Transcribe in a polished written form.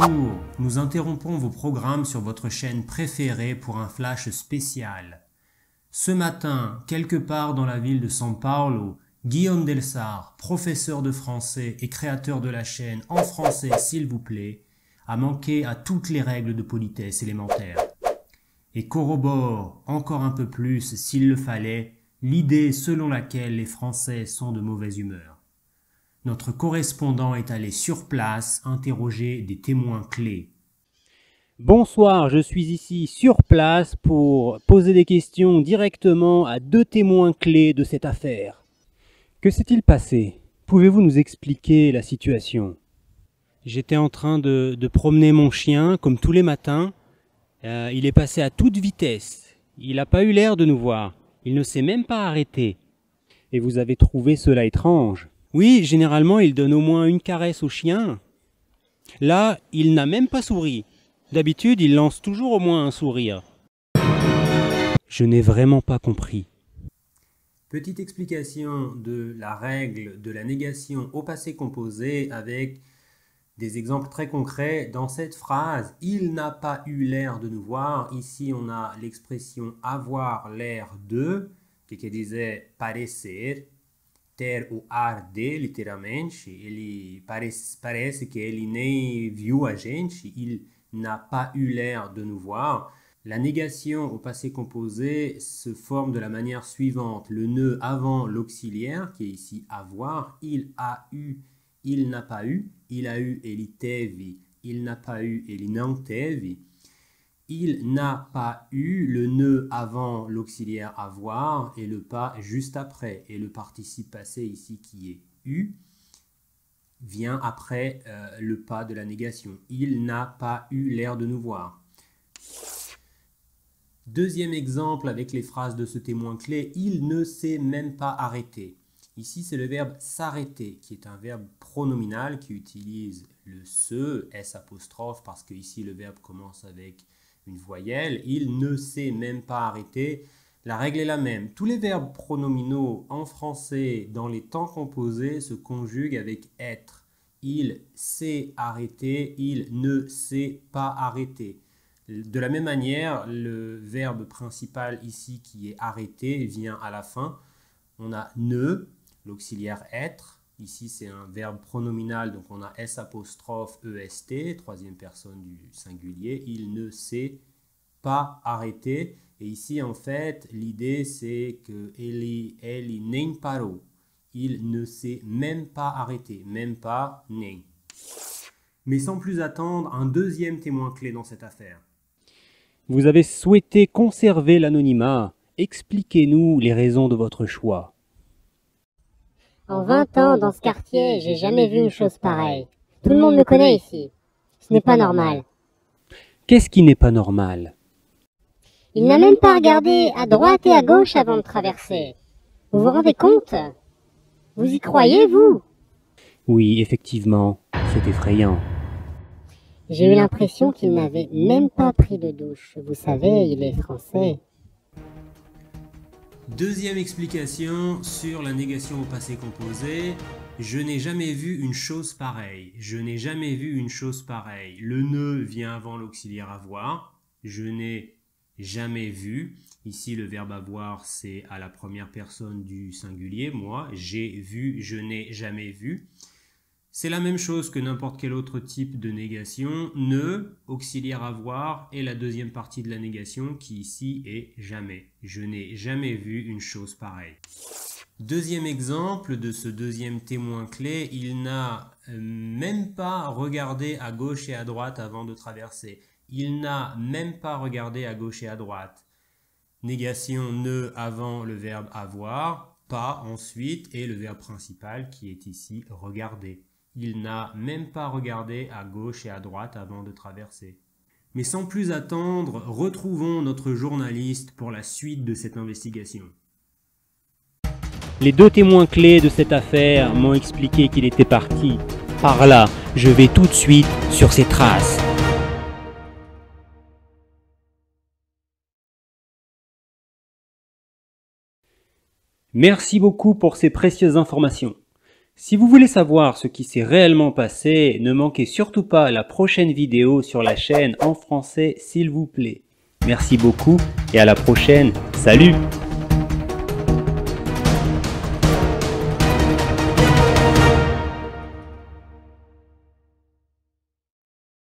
Bonjour, nous interrompons vos programmes sur votre chaîne préférée pour un flash spécial. Ce matin, quelque part dans la ville de São Paulo, Guillaume Delsart, professeur de français et créateur de la chaîne En français s'il vous plaît, a manqué à toutes les règles de politesse élémentaires et corrobore encore un peu plus, s'il le fallait, l'idée selon laquelle les Français sont de mauvaise humeur. Notre correspondant est allé sur place interroger des témoins clés. Bonsoir, je suis ici sur place pour poser des questions directement à deux témoins clés de cette affaire. Que s'est-il passé? Pouvez-vous nous expliquer la situation? J'étais en train de promener mon chien, comme tous les matins. Il est passé à toute vitesse. Il n'a pas eu l'air de nous voir. Il ne s'est même pas arrêté. Et vous avez trouvé cela étrange? Oui, généralement, il donne au moins une caresse au chien. Là, il n'a même pas souri. D'habitude, il lance toujours au moins un sourire. Je n'ai vraiment pas compris. Petite explication de la règle de la négation au passé composé avec des exemples très concrets. Dans cette phrase, il n'a pas eu l'air de nous voir. Ici, on a l'expression avoir l'air de, que quer dizer parecer, ter o ar de, literalmente. Ele parece que ele nem viu a gente, il n'a pas eu l'air de nous voir. La négation au passé composé se forme de la manière suivante. Le nœud avant l'auxiliaire, qui est ici avoir, il a eu, il n'a pas eu, il a eu, ele teve, il n'a pas eu, ele não teve. Il n'a pas eu, le nœud avant l'auxiliaire avoir et le pas juste après. Et le participe passé ici qui est eu vient après le pas de la négation. Il n'a pas eu l'air de nous voir. Deuxième exemple avec les phrases de ce témoin clé, il ne s'est même pas arrêté. Ici, c'est le verbe s'arrêter, qui est un verbe pronominal qui utilise le se, S apostrophe, parce que ici le verbe commence avec une voyelle. Il ne s'est même pas arrêté. La règle est la même. Tous les verbes pronominaux en français dans les temps composés se conjuguent avec être. Il s'est arrêté, il ne s'est pas arrêté. De la même manière, le verbe principal ici qui est arrêté vient à la fin. On a ne, l'auxiliaire être. Ici, c'est un verbe pronominal, donc on a S apostrophe EST, troisième personne du singulier. Il ne s'est pas arrêté. Et ici, en fait, l'idée, c'est que ele nem parou. Il ne s'est même pas arrêté, même pas nem. Mais sans plus attendre, un deuxième témoin clé dans cette affaire. Vous avez souhaité conserver l'anonymat. Expliquez-nous les raisons de votre choix. En 20 ans, dans ce quartier, j'ai jamais vu une chose pareille. Tout le monde me connaît ici. Ce n'est pas normal. Qu'est-ce qui n'est pas normal? Il n'a même pas regardé à droite et à gauche avant de traverser. Vous vous rendez compte? Vous y croyez, vous? Oui, effectivement, c'est effrayant. J'ai eu l'impression qu'il n'avait même pas pris de douche. Vous savez, il est français. Deuxième explication sur la négation au passé composé. Je n'ai jamais vu une chose pareille. Je n'ai jamais vu une chose pareille. Le ne vient avant l'auxiliaire avoir. Je n'ai jamais vu. Ici, le verbe avoir, c'est à la première personne du singulier. Moi, j'ai vu, je n'ai jamais vu. C'est la même chose que n'importe quel autre type de négation. Ne, auxiliaire avoir, et la deuxième partie de la négation qui ici est jamais. Je n'ai jamais vu une chose pareille. Deuxième exemple de ce deuxième témoin clé, il n'a même pas regardé à gauche et à droite avant de traverser. Il n'a même pas regardé à gauche et à droite. Négation ne avant le verbe avoir, pas ensuite, et le verbe principal qui est ici regarder. Il n'a même pas regardé à gauche et à droite avant de traverser. Mais sans plus attendre, retrouvons notre journaliste pour la suite de cette investigation. Les deux témoins clés de cette affaire m'ont expliqué qu'il était parti. Par là, je vais tout de suite sur ses traces. Merci beaucoup pour ces précieuses informations. Si vous voulez savoir ce qui s'est réellement passé, ne manquez surtout pas la prochaine vidéo sur la chaîne en français s'il vous plaît. Merci beaucoup et à la prochaine. Salut!